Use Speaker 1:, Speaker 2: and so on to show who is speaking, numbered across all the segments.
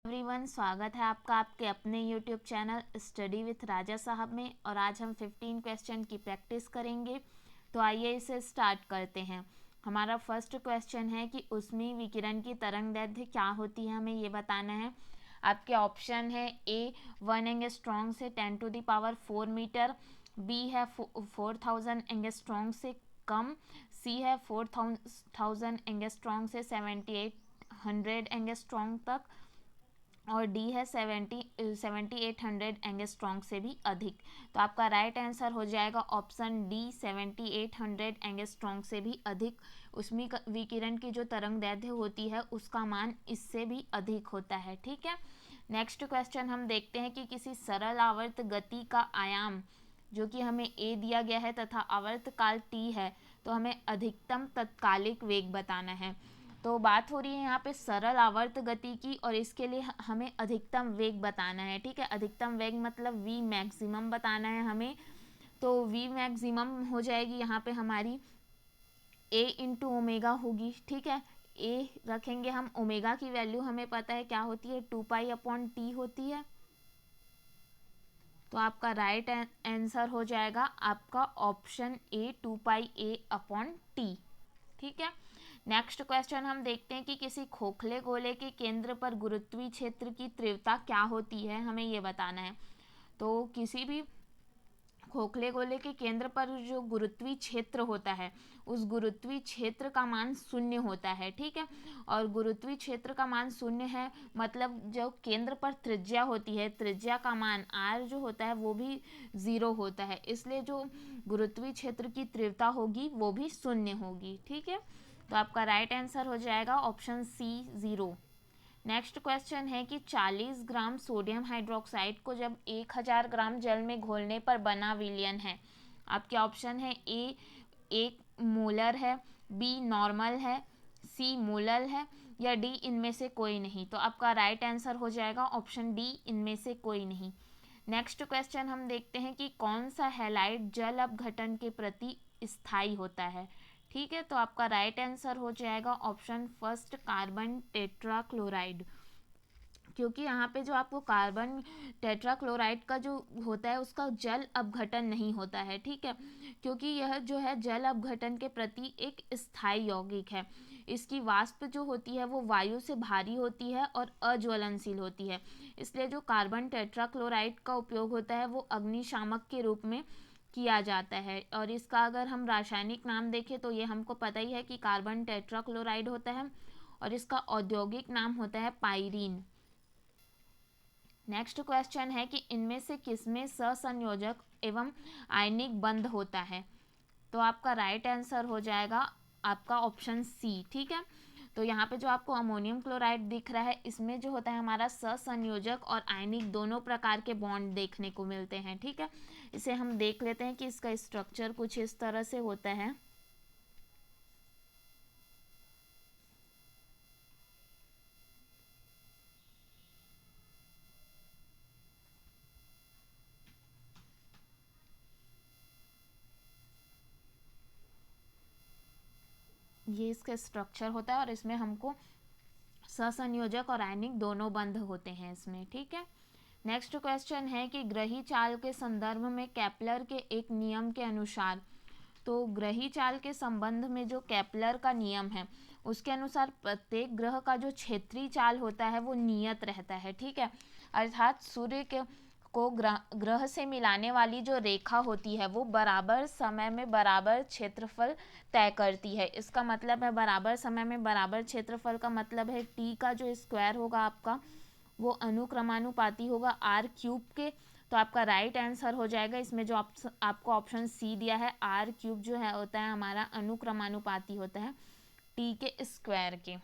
Speaker 1: Everyone, स्वागत है आपका आपके अपने यूट्यूब चैनल स्टडी विथ राजा साहब में। और आज हम 15 क्वेश्चन की प्रैक्टिस करेंगे। तो आइए इसे स्टार्ट करते हैं। हमारा फर्स्ट क्वेश्चन है कि ऊष्मीय विकिरण की तरंगदैर्घ्य क्या होती है, हमें ये बताना है। आपके ऑप्शन है ए 1 एंगस्ट्रॉम से 10⁴ मीटर, बी है 4000 एंगस्ट्रॉम से कम, सी है 4000 एंगस्ट्रॉम से 7800 एंगस्ट्रॉम तक, और डी है 7800 एंगस्ट्रॉन्ग से भी अधिक। तो आपका राइट आंसर हो जाएगा ऑप्शन डी 7800 एंगस्ट्रॉन्ग से भी अधिक। ऊष्मीय विकिरण की जो तरंगदैर्घ्य होती है उसका मान इससे भी अधिक होता है। ठीक है, नेक्स्ट क्वेश्चन हम देखते हैं कि किसी सरल आवर्त गति का आयाम जो कि हमें ए दिया गया है तथा आवर्त काल टी है, तो हमें अधिकतम तत्कालिक वेग बताना है। तो बात हो रही है यहाँ पे सरल आवर्त गति की, और इसके लिए हमें अधिकतम वेग बताना है। ठीक है, अधिकतम वेग मतलब v मैक्सिमम बताना है हमें। तो v मैक्सिमम हो जाएगी यहाँ पे हमारी a इंटू ओमेगा होगी। ठीक है, a रखेंगे हम, ओमेगा की वैल्यू हमें पता है क्या होती है, 2π/t होती है। तो आपका राइट आंसर हो जाएगा आपका ऑप्शन ए 2πa/t। ठीक है, नेक्स्ट क्वेश्चन हम देखते हैं कि किसी खोखले गोले के केंद्र पर गुरुत्वीय क्षेत्र की तीव्रता क्या होती है, हमें ये बताना है। तो किसी भी खोखले गोले के केंद्र पर जो गुरुत्वीय क्षेत्र होता है उस गुरुत्वीय क्षेत्र का मान 0 होता है। ठीक है, और गुरुत्वीय क्षेत्र का मान 0 है मतलब जो केंद्र पर त्रिज्या होती है, त्रिज्या का मान r जो होता है वो भी 0 होता है, इसलिए जो गुरुत्वीय क्षेत्र की तीव्रता होगी वो भी 0 होगी। ठीक है, तो आपका राइट आंसर हो जाएगा ऑप्शन सी 0। नेक्स्ट क्वेश्चन है कि 40 ग्राम सोडियम हाइड्रोक्साइड को जब 1000 ग्राम जल में घोलने पर बना विलयन है। आपके ऑप्शन है ए 1 मोलर है, बी नॉर्मल है, सी मोलर है, या डी इनमें से कोई नहीं। तो आपका राइट आंसर हो जाएगा ऑप्शन डी इनमें से कोई नहीं। नेक्स्ट क्वेश्चन हम देखते हैं कि कौन सा हैलाइड जल अपघटन के प्रति स्थायी होता है। ठीक है, तो आपका राइट आंसर हो जाएगा ऑप्शन फर्स्ट कार्बन टेट्राक्लोराइड, क्योंकि यहाँ पे जो आपको कार्बन टेट्राक्लोराइड का जो होता है उसका जल अपघटन नहीं होता है। ठीक है, क्योंकि यह जो है जल अपघटन के प्रति एक स्थायी यौगिक है। इसकी वाष्प जो होती है वो वायु से भारी होती है और अज्वलनशील होती है, इसलिए जो कार्बन टेट्राक्लोराइड का उपयोग होता है वो अग्निशामक के रूप में किया जाता है। और इसका अगर हम रासायनिक नाम देखें तो ये हमको पता ही है कि कार्बन टेट्राक्लोराइड होता है, और इसका औद्योगिक नाम होता है पाइरीन। नेक्स्ट क्वेश्चन है कि इनमें से किसमें सहसंयोजक एवं आयनिक बंध होता है। तो आपका राइट आंसर हो जाएगा आपका ऑप्शन सी। ठीक है, तो यहाँ पे जो आपको अमोनियम क्लोराइड दिख रहा है इसमें जो होता है हमारा सहसंयोजक और आयनिक दोनों प्रकार के बॉन्ड देखने को मिलते हैं। ठीक है, इसे हम देख लेते हैं कि इसका स्ट्रक्चर कुछ इस तरह से होता है। ये इसका स्ट्रक्चर होता है और इसमें हमको सहसंयोजक और आयनिक दोनों बंध होते हैं इसमें। ठीक है, नेक्स्ट क्वेश्चन है कि ग्रही चाल के संदर्भ में केपलर के एक नियम के अनुसार, तो ग्रही चाल के संबंध में जो केपलर का नियम है उसके अनुसार प्रत्येक ग्रह का जो क्षेत्रीय चाल होता है वो नियत रहता है। ठीक है, अर्थात सूर्य के को ग्रह से मिलाने वाली जो रेखा होती है वो बराबर समय में बराबर क्षेत्रफल तय करती है। इसका मतलब है बराबर समय में बराबर क्षेत्रफल का मतलब है टी का जो स्क्वायर होगा आपका वो अनुक्रमानुपाती होगा r³ के। तो आपका राइट आंसर हो जाएगा इसमें जो आपको ऑप्शन सी दिया है, r³ जो है होता है हमारा अनुक्रमानुपाती होता है टी के स्क्वायर के।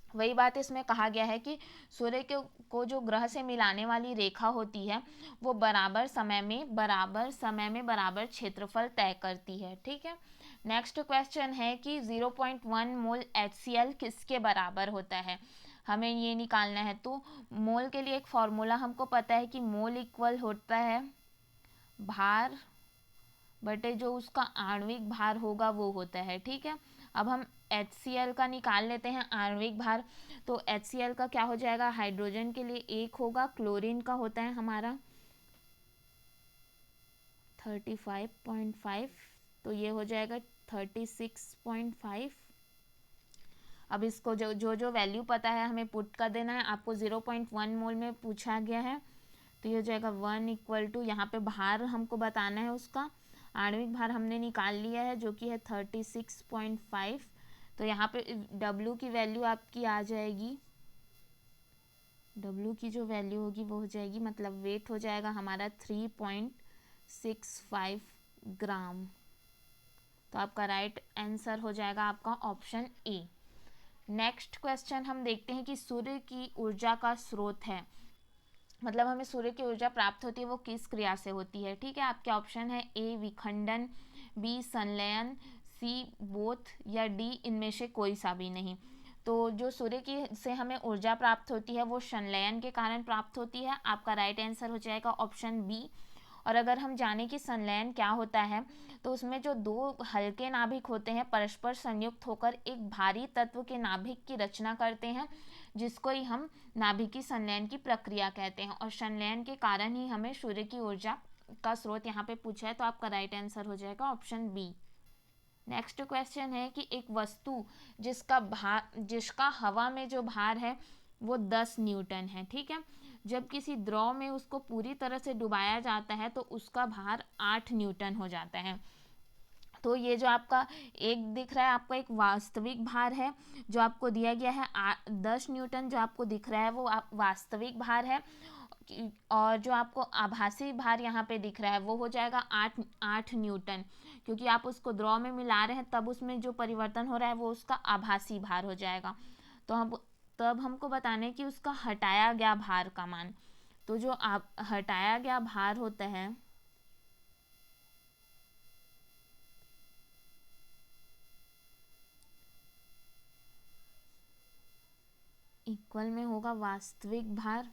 Speaker 1: वही बात इसमें कहा गया है कि सूर्य को जो ग्रह से मिलाने वाली रेखा होती है वो बराबर समय में बराबर क्षेत्रफल तय करती है। ठीक है, नेक्स्ट क्वेश्चन है कि 0.1 मोल HCl किसके बराबर होता है, हमें ये निकालना है। तो मोल के लिए एक फॉर्मूला हमको पता है कि मोल इक्वल होता है भार बटे जो उसका आणविक भार होगा वो होता है। ठीक है, अब हम HCl का निकाल लेते हैं आणविक भार। तो HCl का क्या हो जाएगा, हाइड्रोजन के लिए 1 होगा, क्लोरीन का होता है हमारा 35.5, तो ये हो जाएगा 36.5। अब इसको जो वैल्यू पता है हमें पुट कर देना है। आपको 0.1 मोल में पूछा गया है, तो ये हो जाएगा 1 इक्वल टू, यहाँ पे भार हमको बताना है उसका, आणविक भार हमने निकाल लिया है जो कि है 36.5। तो यहाँ पे W की वैल्यू आपकी आ जाएगी, W की जो वैल्यू होगी वो हो जाएगी, मतलब वेट हो जाएगा हमारा 3.65 ग्राम। तो आपका राइट आंसर हो जाएगा आपका ऑप्शन ए। नेक्स्ट क्वेश्चन हम देखते हैं कि सूर्य की ऊर्जा का स्रोत है, मतलब हमें सूर्य की ऊर्जा प्राप्त होती है वो किस क्रिया से होती है। ठीक है, आपके ऑप्शन है ए विखंडन, बी संलयन, सी बोथ, या डी इनमें से कोई सा भी नहीं। तो जो सूर्य की से हमें ऊर्जा प्राप्त होती है वो संलयन के कारण प्राप्त होती है। आपका राइट आंसर हो जाएगा ऑप्शन बी। और अगर हम जाने कि संलयन क्या होता है, तो उसमें जो दो हल्के नाभिक होते हैं परस्पर संयुक्त होकर एक भारी तत्व के नाभिक की रचना करते हैं, जिसको ही हम नाभिकीय संलयन की प्रक्रिया कहते हैं। और संलयन के कारण ही हमें सूर्य की ऊर्जा का स्रोत यहाँ पे पूछा है, तो आपका राइट आंसर हो जाएगा ऑप्शन बी। नेक्स्ट क्वेश्चन है कि एक वस्तु जिसका हवा में जो भार है वो 10 न्यूटन है। ठीक है, जब किसी द्रव में उसको पूरी तरह से डुबाया जाता है तो उसका भार 8 न्यूटन हो जाता है। तो ये जो आपका एक दिख रहा है आपका एक वास्तविक भार है जो आपको दिया गया है 10 न्यूटन, जो आपको दिख रहा है वो वास्तविक भार है। और जो आपको आभासी भार यहाँ पे दिख रहा है वो हो जाएगा 8 न्यूटन, क्योंकि आप उसको द्रव में मिला रहे हैं तब उसमें जो परिवर्तन हो रहा है वो उसका आभासी भार हो जाएगा। तो हम तब हमको बताने कि उसका हटाया गया भार का मान। तो जो हटाया गया भार होता है इक्वल में होगा वास्तविक भार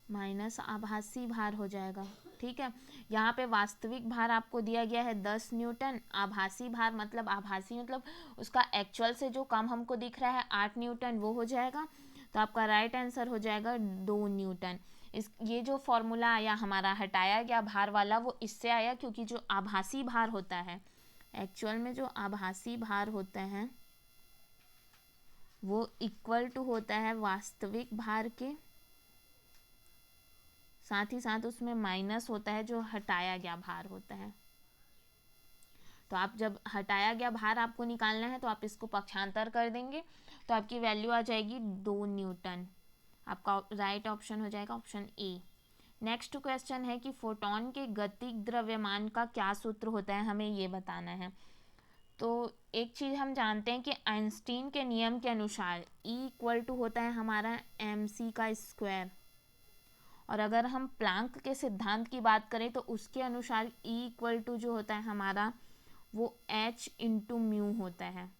Speaker 1: माइनस आभासी भार हो जाएगा। ठीक है, यहाँ पे वास्तविक भार आपको दिया गया है 10 न्यूटन, आभासी भार मतलब आभासी मतलब उसका एक्चुअल से जो कम हमको दिख रहा है 8 न्यूटन, वो हो जाएगा। तो आपका राइट आंसर हो जाएगा 2 न्यूटन। ये जो फॉर्मूला आया हमारा हटाया गया भार वाला वो इससे आया, क्योंकि जो आभासी भार होता है, एक्चुअल में जो आभासी भार होता है वो इक्वल टू होता है वास्तविक भार के, साथ ही साथ उसमें माइनस होता है जो हटाया गया भार होता है। तो आप जब हटाया गया भार आपको निकालना है तो आप इसको पक्षांतर कर देंगे तो आपकी वैल्यू आ जाएगी 2 न्यूटन। आपका राइट ऑप्शन हो जाएगा ऑप्शन ए। नेक्स्ट क्वेश्चन है कि फोटोन के गतिक द्रव्यमान का क्या सूत्र होता है, हमें ये बताना है। तो एक चीज़ हम जानते हैं कि आइंस्टीन के नियम के अनुसार E इक्वल टू होता है हमारा mc का स्क्वायर, और अगर हम प्लांक के सिद्धांत की बात करें तो उसके अनुसार E इक्वल टू जो होता है हमारा वो h इंटू म्यू होता है,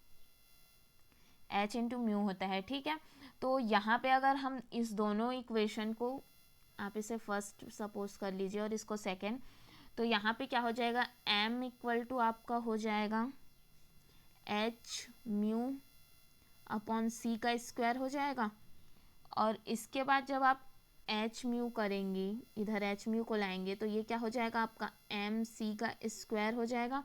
Speaker 1: h इंटू म्यू होता है। ठीक है, तो यहाँ पे अगर हम इस दोनों इक्वेशन को, आप इसे फर्स्ट सपोज कर लीजिए और इसको सेकेंड, तो यहाँ पे क्या हो जाएगा m इक्वल टू आपका हो जाएगा h म्यू अपॉन c का स्क्वायर हो जाएगा। और इसके बाद जब आप h म्यू करेंगे, इधर h म्यू को लाएंगे तो ये क्या हो जाएगा आपका m c का स्क्वायर हो जाएगा।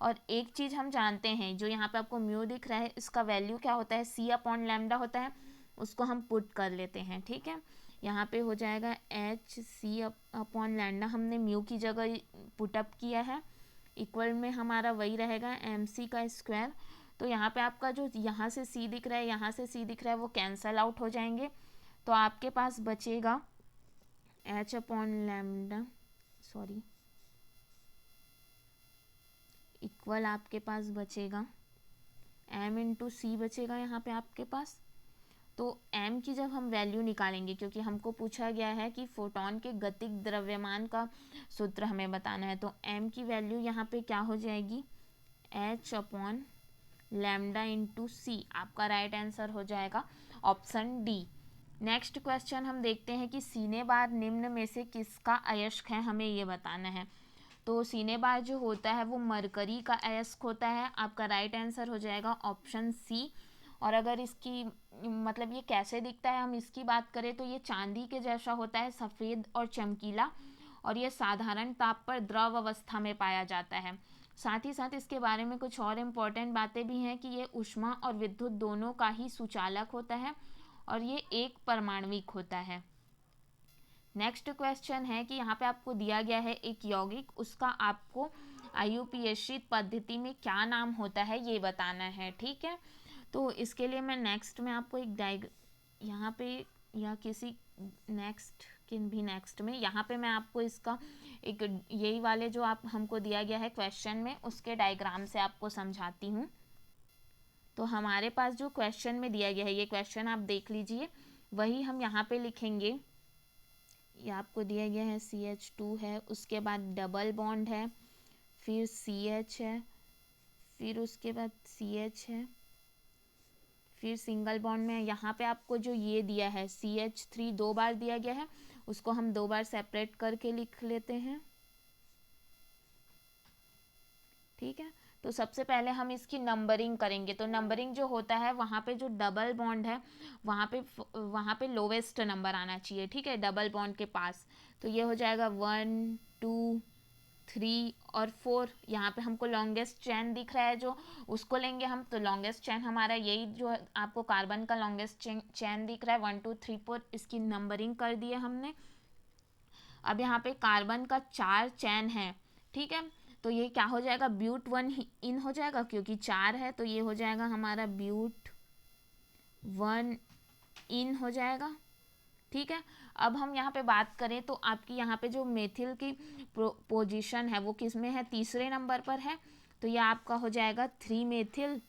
Speaker 1: और एक चीज़ हम जानते हैं, जो यहाँ पे आपको म्यू दिख रहा है इसका वैल्यू क्या होता है c अपॉन लैम्डा होता है, उसको हम पुट कर लेते हैं। ठीक है, यहाँ पे हो जाएगा h c अपॉन लैम्डा, हमने म्यू की जगह पुटअप किया है, इक्वल में हमारा वही रहेगा mc का स्क्वायर। तो यहाँ पे आपका जो यहाँ से c दिख रहा है यहाँ से c दिख रहा है वो कैंसल आउट हो जाएंगे, तो आपके पास बचेगा h अपॉन लैम्डा इक्वल आपके पास बचेगा m इंटू सी बचेगा यहाँ पे आपके पास। तो m की जब हम वैल्यू निकालेंगे, क्योंकि हमको पूछा गया है कि फोटोन के गतिक द्रव्यमान का सूत्र हमें बताना है, तो m की वैल्यू यहाँ पे क्या हो जाएगी h अपॉन लैम्डा इंटू सी। आपका राइट आंसर हो जाएगा ऑप्शन डी। नेक्स्ट क्वेश्चन हम देखते हैं कि सीने बार निम्न में से किसका अयस्क है, हमें ये बताना है। तो सिनेबार जो होता है वो मरकरी का अयस्क होता है। आपका राइट आंसर हो जाएगा ऑप्शन सी। और अगर इसकी मतलब ये कैसे दिखता है हम इसकी बात करें तो ये चांदी के जैसा होता है, सफ़ेद और चमकीला, और ये साधारण ताप पर द्रव अवस्था में पाया जाता है। साथ ही साथ इसके बारे में कुछ और इम्पोर्टेंट बातें भी हैं कि ये ऊष्मा और विद्युत दोनों का ही सुचालक होता है और ये एक परमाणविक होता है। नेक्स्ट क्वेश्चन है कि यहाँ पे आपको दिया गया है एक यौगिक, उसका आपको IUPAC पद्धति में क्या नाम होता है ये बताना है, ठीक है। तो इसके लिए मैं नेक्स्ट में आपको एक यहाँ पे या किसी नेक्स्ट में यहाँ पे मैं आपको इसका एक यही वाले जो आप हमको दिया गया है क्वेश्चन में उसके डायग्राम से आपको समझाती हूँ। तो हमारे पास जो क्वेश्चन में दिया गया है ये क्वेश्चन आप देख लीजिए, वही हम यहाँ पे लिखेंगे। ये आपको दिया गया है CH2 है, उसके बाद डबल बॉन्ड है, फिर CH है, फिर उसके बाद CH है, फिर सिंगल बॉन्ड में यहाँ पे आपको जो ये दिया है CH3 दो बार दिया गया है, उसको हम दो बार सेपरेट करके लिख लेते हैं, ठीक है। तो सबसे पहले हम इसकी नंबरिंग करेंगे। तो नंबरिंग जो होता है वहाँ पे जो डबल बॉन्ड है वहाँ पे लोवेस्ट नंबर आना चाहिए, ठीक है, डबल बॉन्ड के पास। तो ये हो जाएगा 1 2 3 और 4। यहाँ पे हमको लॉन्गेस्ट चैन दिख रहा है जो, उसको लेंगे हम। तो लॉन्गेस्ट चैन हमारा यही जो आपको कार्बन का लॉन्गेस्ट चैन दिख रहा है 1 2 3 4, इसकी नंबरिंग कर दी है हमने। अब यहाँ पे कार्बन का 4 चैन है, ठीक है। तो ये क्या हो जाएगा, ब्यूट 1 इन हो जाएगा क्योंकि 4 है, तो ये हो जाएगा हमारा ब्यूट 1 इन हो जाएगा, ठीक है। अब हम यहाँ पे बात करें तो आपकी यहाँ पे जो मेथिल की पोजीशन है वो किस में है, तीसरे नंबर पर है। तो ये आपका हो जाएगा 3 मेथिल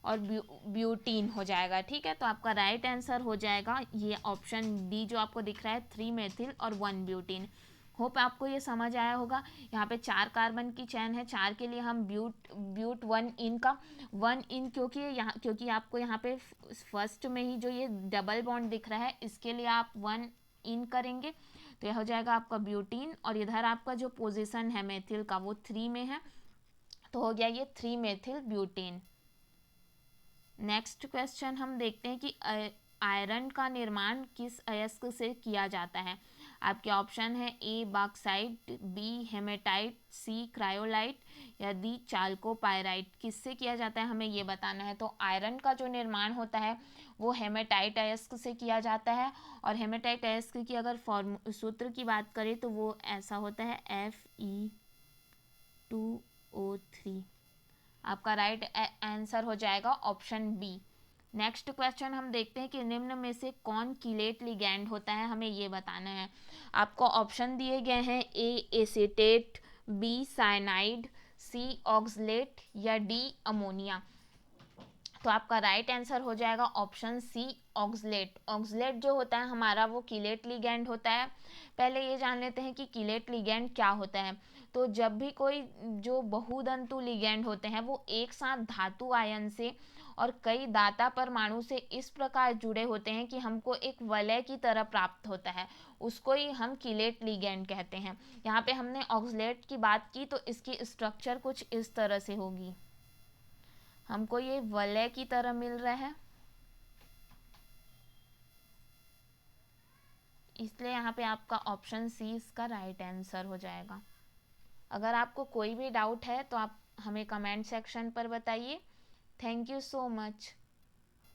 Speaker 1: और ब्यूटीन हो जाएगा, ठीक है। तो आपका राइट आंसर हो जाएगा ये ऑप्शन डी जो आपको दिख रहा है, 3 मेथिल और 1 ब्यूटीन। होप आपको ये समझ आया होगा। यहाँ पे 4 कार्बन की चैन है, 4 के लिए हम ब्यूट 1 इन का 1 इन क्योंकि आपको यहाँ पे फर्स्ट में ही जो ये डबल बॉन्ड दिख रहा है इसके लिए आप 1 इन करेंगे। तो यह हो जाएगा आपका ब्यूटीन, और इधर आपका जो पोजीशन है मेथिल का वो 3 में है, तो हो गया ये 3 मेथिल ब्यूटीन। नेक्स्ट क्वेश्चन हम देखते हैं कि आयरन का निर्माण किस अयस्क से किया जाता है। आपके ऑप्शन है ए बॉक्साइट, बी हेमेटाइट, सी क्रायोलाइट या डी चाल्कोपाइराइट। किससे किया जाता है हमें ये बताना है। तो आयरन का जो निर्माण होता है वो हेमेटाइट अयस्क से किया जाता है, और हेमेटाइट अयस्क की अगर सूत्र की बात करें तो वो ऐसा होता है Fe2O3। आपका राइट आंसर हो जाएगा ऑप्शन बी। नेक्स्ट क्वेश्चन हम देखते हैं कि निम्न में से कौन कीलेट लिगैंड होता है, हमें ये बताना है। आपको ऑप्शन दिए गए हैं ए एसीटेट, बी साइनाइड, सी ऑक्सलेट या डी अमोनिया। तो आपका राइट आंसर हो जाएगा ऑप्शन सी ऑक्सलेट। ऑक्सलेट जो होता है हमारा वो कीलेट लिगैंड होता है। पहले ये जान लेते हैं कि कीलेट लिगैंड क्या होता है। तो जब भी कोई जो बहुदंतु लिगैंड होते हैं वो एक साथ धातु आयन से और कई दाता परमाणु से इस प्रकार जुड़े होते हैं कि हमको एक वलय की तरह प्राप्त होता है, उसको ही हम कीलेट लिगैंड कहते हैं। यहाँ पे हमने ऑक्सलेट की बात की तो इसकी स्ट्रक्चर कुछ इस तरह से होगी, हमको ये वलय की तरह मिल रहा है, इसलिए यहाँ पे आपका ऑप्शन सी इसका राइट आंसर हो जाएगा। अगर आपको कोई भी डाउट है तो आप हमें कमेंट सेक्शन पर बताइए। Thank you so much.